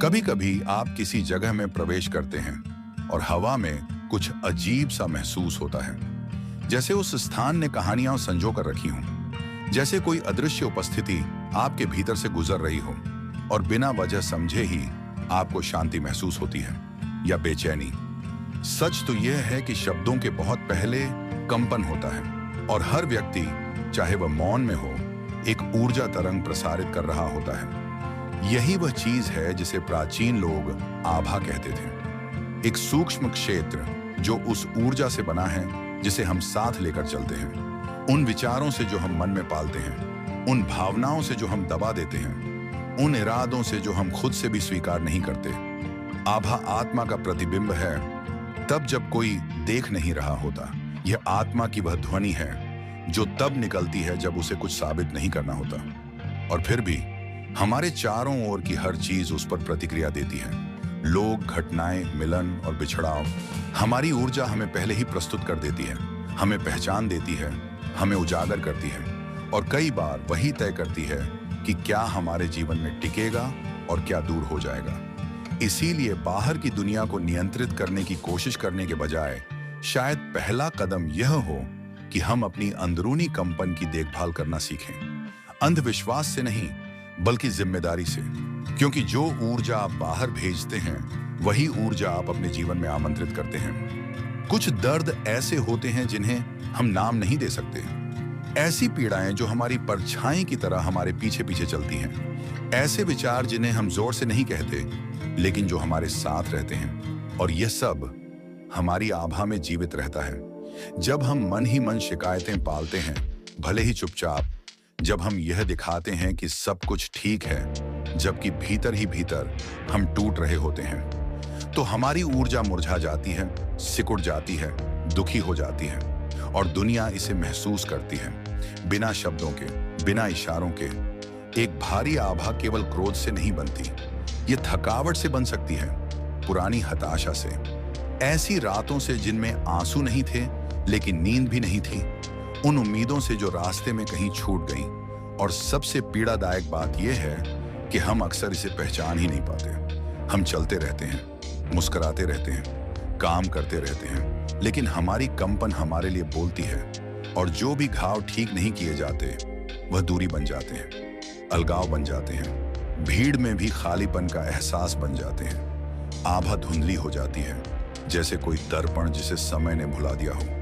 कभी कभी आप किसी जगह में प्रवेश करते हैं और हवा में कुछ अजीब सा महसूस होता है, जैसे उस स्थान ने कहानियां संजो कर रखी हों। जैसे कोई अदृश्य उपस्थिति आपके भीतर से गुजर रही हो और बिना वजह समझे ही आपको शांति महसूस होती है या बेचैनी। सच तो यह है कि शब्दों के बहुत पहले कंपन होता है और हर व्यक्ति, चाहे वह मौन में हो, एक ऊर्जा तरंग प्रसारित कर रहा होता है। यही वह चीज है जिसे प्राचीन लोग आभा कहते थे। एक सूक्ष्म क्षेत्र जो उस ऊर्जा से बना है जिसे हम साथ लेकर चलते हैं, उन विचारों से जो हम मन में पालते हैं, उन भावनाओं से जो हम दबा देते हैं, उन इरादों से जो हम खुद से भी स्वीकार नहीं करते। आभा आत्मा का प्रतिबिंब है तब जब कोई देख नहीं रहा होता। यह आत्मा की वह ध्वनि है जो तब निकलती है जब उसे कुछ साबित नहीं करना होता, और फिर भी हमारे चारों ओर की हर चीज उस पर प्रतिक्रिया देती है। लोग, घटनाएं, मिलन और बिछड़ाव हमारी ऊर्जा हमें पहले ही प्रस्तुत कर देती है, हमें पहचान देती है, हमें उजागर करती है और कई बार वही तय करती है कि क्या हमारे जीवन में टिकेगा और क्या दूर हो जाएगा। इसीलिए बाहर की दुनिया को नियंत्रित करने की कोशिश करने के बजाय शायद पहला कदम यह हो कि हम अपनी अंदरूनी कंपन की देखभाल करना सीखें। अंधविश्वास से नहीं, बल्कि जिम्मेदारी से, क्योंकि जो ऊर्जा आप बाहर भेजते हैं वही ऊर्जा आप अपने जीवन में आमंत्रित करते हैं। कुछ दर्द ऐसे होते हैं जिन्हें हम नाम नहीं दे सकते, ऐसी पीड़ाएं जो हमारी परछाई की तरह हमारे पीछे पीछे चलती हैं, ऐसे विचार जिन्हें हम जोर से नहीं कहते लेकिन जो हमारे साथ रहते हैं, और यह सब हमारी आभा में जीवित रहता है। जब हम मन ही मन शिकायतें पालते हैं, भले ही चुपचाप, जब हम यह दिखाते हैं कि सब कुछ ठीक है जबकि भीतर ही भीतर हम टूट रहे होते हैं, तो हमारी ऊर्जा मुरझा जाती है, सिकुड़ जाती है, दुखी हो जाती है, और दुनिया इसे महसूस करती है। बिना शब्दों के, बिना इशारों के। एक भारी आभा केवल क्रोध से नहीं बनती, ये थकावट से बन सकती है, पुरानी हताशा से, ऐसी रातों से जिनमें आंसू नहीं थे लेकिन नींद भी नहीं थी, उन उम्मीदों से जो रास्ते में कहीं छूट गईं। और सबसे पीड़ादायक बात यह है कि हम अक्सर इसे पहचान ही नहीं पाते। हम चलते रहते हैं, मुस्कुराते रहते हैं, काम करते रहते हैं, लेकिन हमारी कंपन हमारे लिए बोलती है, और जो भी घाव ठीक नहीं किए जाते वह दूरी बन जाते हैं, अलगाव बन जाते हैं, भीड़ में भी खालीपन का एहसास बन जाते हैं। आभा धुंधली हो जाती है, जैसे कोई दर्पण जिसे समय ने भुला दिया हो,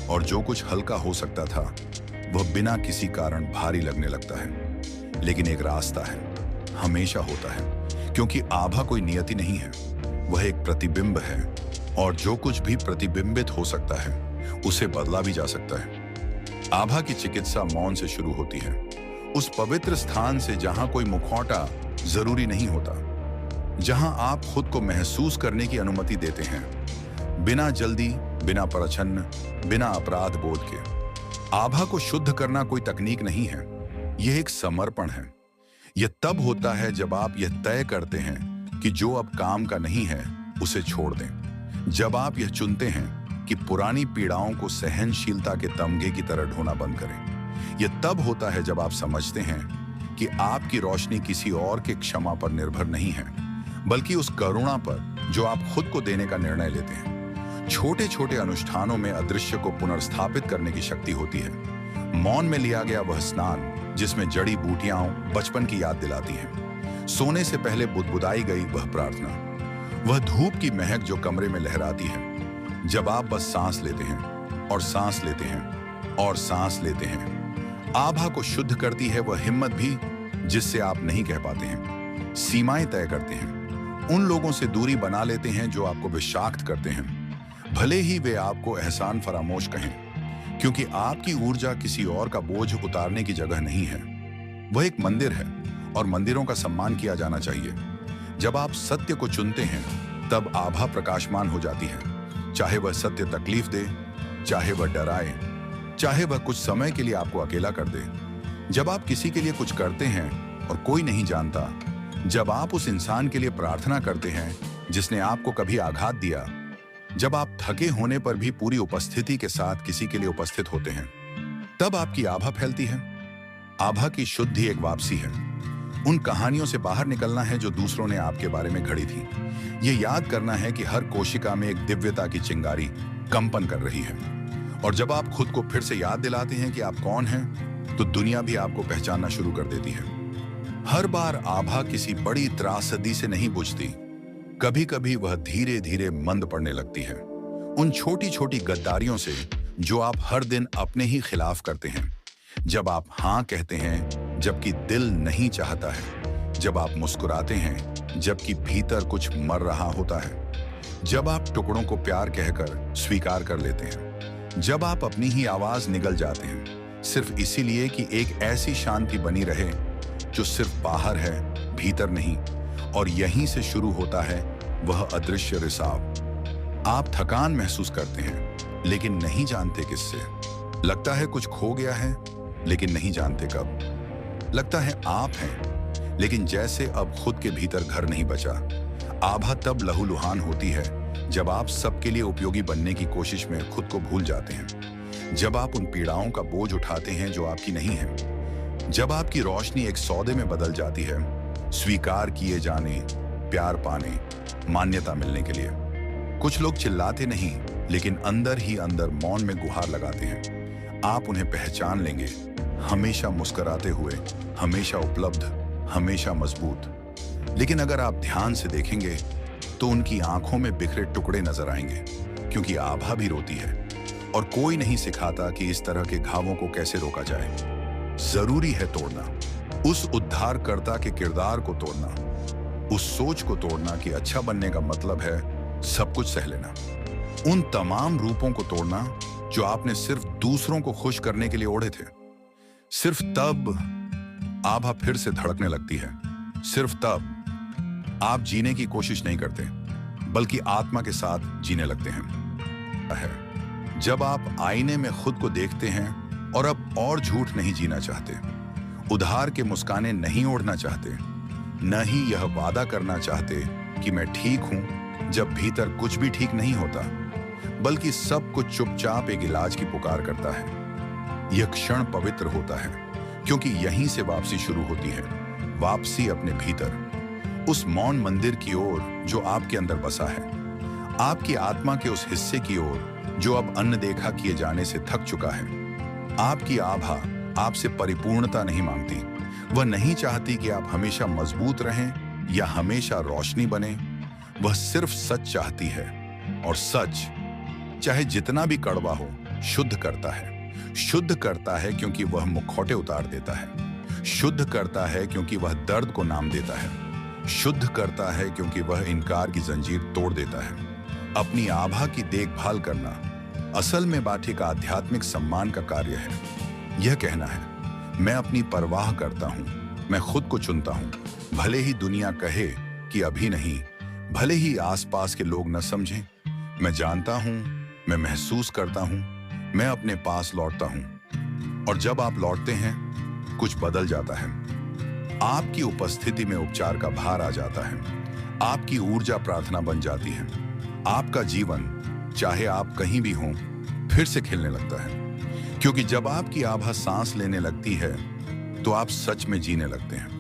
और जो कुछ हल्का हो सकता था वह बिना किसी कारण भारी लगने लगता है। लेकिन एक रास्ता है, हमेशा होता है, क्योंकि आभा कोई नियति नहीं है, वह एक प्रतिबिंब है, और जो कुछ भी प्रतिबिंबित हो सकता है उसे बदला भी जा सकता है। आभा की चिकित्सा मौन से शुरू होती है, उस पवित्र स्थान से जहां कोई मुखौटा जरूरी नहीं होता, जहां आप खुद को महसूस करने की अनुमति देते हैं, बिना जल्दी, बिना प्रच्छन्न, बिना अपराध बोध के। आभा को शुद्ध करना कोई तकनीक नहीं है, यह एक समर्पण है। यह तब होता है जब आप यह तय करते हैं कि जो अब काम का नहीं है उसे छोड़ दें, जब आप यह चुनते हैं कि पुरानी पीड़ाओं को सहनशीलता के तमगे की तरह ढोना बंद करें। यह तब होता है जब आप समझते हैं कि आपकी रोशनी किसी और के क्षमा पर निर्भर नहीं है, बल्कि उस करुणा पर जो आप खुद को देने का निर्णय लेते हैं। छोटे छोटे अनुष्ठानों में अदृश्य को पुनर्स्थापित करने की शक्ति होती है। मौन में लिया गया वह स्नान जिसमें जड़ी बूटियां बचपन की याद दिलाती हैं, सोने से पहले बुदबुदाई गई वह प्रार्थना, वह धूप की महक जो कमरे में लहराती है जब आप बस सांस लेते हैं और सांस लेते हैं और सांस लेते हैं। आभा को शुद्ध करती है वह हिम्मत भी जिससे आप नहीं कह पाते हैं, सीमाएं तय करते हैं, उन लोगों से दूरी बना लेते हैं जो आपको विषाक्त करते हैं, भले ही वे आपको एहसान फरामोश कहें, क्योंकि आपकी ऊर्जा किसी और का बोझ उतारने की जगह नहीं है। वह एक मंदिर है और मंदिरों का सम्मान किया जाना चाहिए। जब आप सत्य को चुनते हैं तब आभा प्रकाशमान हो जाती है, चाहे वह सत्य तकलीफ दे, चाहे वह डराए, चाहे वह कुछ समय के लिए आपको अकेला कर दे। जब आप किसी के लिए कुछ करते हैं और कोई नहीं जानता, जब आप उस इंसान के लिए प्रार्थना करते हैं जिसने आपको कभी आघात दिया, जब आप थके होने पर भी पूरी उपस्थिति के साथ किसी के लिए उपस्थित होते हैं, तब आपकी आभा फैलती है। आभा की शुद्धि एक वापसी है, उन कहानियों से बाहर निकलना है जो दूसरों ने आपके बारे में घड़ी थी। ये याद करना है कि हर कोशिका में एक दिव्यता की चिंगारी कंपन कर रही है। और जब आप खुद को फिर से याद दिलाते हैं कि आप कौन हैं, तो दुनिया भी आपको पहचानना शुरू कर देती है। हर बार आभा किसी बड़ी त्रासदी से नहीं बुझती। कभी कभी वह धीरे धीरे मंद पड़ने लगती है, उन छोटी छोटी गद्दारियों से जो आप हर दिन अपने ही खिलाफ करते हैं। जब आप हाँ कहते हैं जबकि दिल नहीं चाहता है, जब आप मुस्कुराते हैं जबकि भीतर कुछ मर रहा होता है, जब आप टुकड़ों को प्यार कहकर स्वीकार कर लेते हैं, जब आप अपनी ही आवाज निगल जाते हैं सिर्फ इसीलिए कि एक ऐसी शांति बनी रहे जो सिर्फ बाहर है, भीतर नहीं। और यहीं से शुरू होता है वह अदृश्य रिसाव। आप थकान महसूस करते हैं लेकिन नहीं जानते किससे। लगता है कुछ खो गया है लेकिन नहीं जानते कब। लगता है आप हैं लेकिन जैसे अब खुद के भीतर घर नहीं बचा। आभा तब लहूलुहान होती है जब आप सबके लिए उपयोगी बनने की कोशिश में खुद को भूल जाते हैं, जब आप उन पीड़ाओं का बोझ उठाते हैं जो आपकी नहीं है, जब आपकी रोशनी एक सौदे में बदल जाती है, स्वीकार किए जाने, प्यार पाने, मान्यता मिलने के लिए। कुछ लोग चिल्लाते नहीं लेकिन अंदर ही अंदर मौन में गुहार लगाते हैं। आप उन्हें पहचान लेंगे, हमेशा मुस्कुराते हुए, हमेशा उपलब्ध, हमेशा मजबूत। लेकिन अगर आप ध्यान से देखेंगे तो उनकी आंखों में बिखरे टुकड़े नजर आएंगे, क्योंकि आभा भी रोती है। और कोई नहीं सिखाता कि इस तरह के घावों को कैसे रोका जाए। जरूरी है तोड़ना, उस उद्धारकर्ता के किरदार को तोड़ना, उस सोच को तोड़ना कि अच्छा बनने का मतलब है सब कुछ सह लेना। उन तमाम रूपों को तोड़ना जो आपने सिर्फ दूसरों को खुश करने के लिए ओढ़े थे। सिर्फ तब आभा फिर से धड़कने लगती है। सिर्फ तब आप जीने की कोशिश नहीं करते बल्कि आत्मा के साथ जीने लगते हैं। जब आप आईने में खुद को देखते हैं और अब और झूठ नहीं जीना चाहते, उधार के मुस्काने नहीं ओढ़ना चाहते, न ही यह वादा करना चाहते कि मैं ठीक हूं जब भीतर कुछ भी ठीक नहीं होता, बल्कि सब कुछ चुपचाप एक इलाज की पुकार करता है। यह क्षण पवित्र होता है क्योंकि यहीं से वापसी शुरू होती है। वापसी अपने भीतर, उस मौन मंदिर की ओर जो आपके अंदर बसा है, आपकी आत्मा के उस हिस्से की ओर जो अब अनदेखा किए जाने से थक चुका है। आपकी आभा आपसे परिपूर्णता नहीं मांगती। वह नहीं चाहती कि आप हमेशा मजबूत रहें या हमेशा रोशनी बने। वह सिर्फ सच चाहती है, और सच चाहे जितना भी कड़वा हो शुद्ध करता है। शुद्ध करता है क्योंकि वह मुखौटे उतार देता है। शुद्ध करता है क्योंकि वह दर्द को नाम देता है। शुद्ध करता है क्योंकि वह इनकार की जंजीर तोड़ देता है। अपनी आभा की देखभाल करना असल में बाठी का आध्यात्मिक सम्मान का कार्य है। यह कहना है, मैं अपनी परवाह करता हूं, मैं खुद को चुनता हूं, भले ही दुनिया कहे कि अभी नहीं, भले ही आसपास के लोग न समझें। मैं जानता हूं, मैं महसूस करता हूं, मैं अपने पास लौटता हूं। और जब आप लौटते हैं कुछ बदल जाता है। आपकी उपस्थिति में उपचार का भार आ जाता है। आपकी ऊर्जा प्रार्थना बन जाती है। आपका जीवन, चाहे आप कहीं भी हों, फिर से खिलने लगता है। क्योंकि जब आपकी आभा सांस लेने लगती है तो आप सच में जीने लगते हैं।